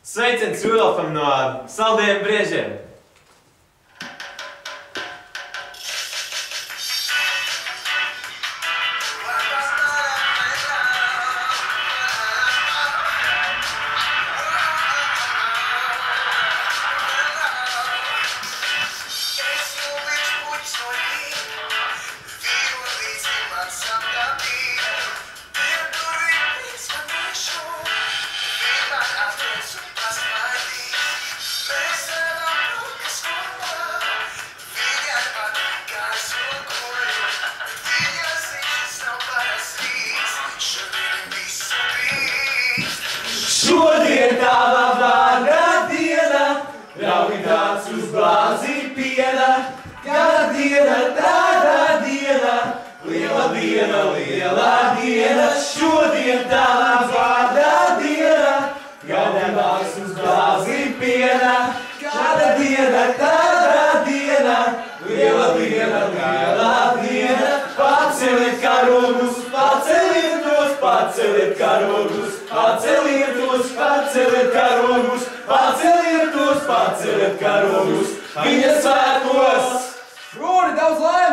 Sveiciens Rudolfam no Saldējiem Briežiem! Šodien tava vārda diena, raugi tāds uz glāzi piena. Kāda diena, tāda diena, liela diena, liela diena. Šodien tava vārda diena, raugi tāds uz glāzi piena. Kāda diena, tāda diena, liela diena, liela diena. Paceliet karogus, paceliet tos, paceliet karogus. Paceliet tos, paceliet karogus, paceliet tos, paceliet karogus, viņa svētos! Rūri, daudz laimes!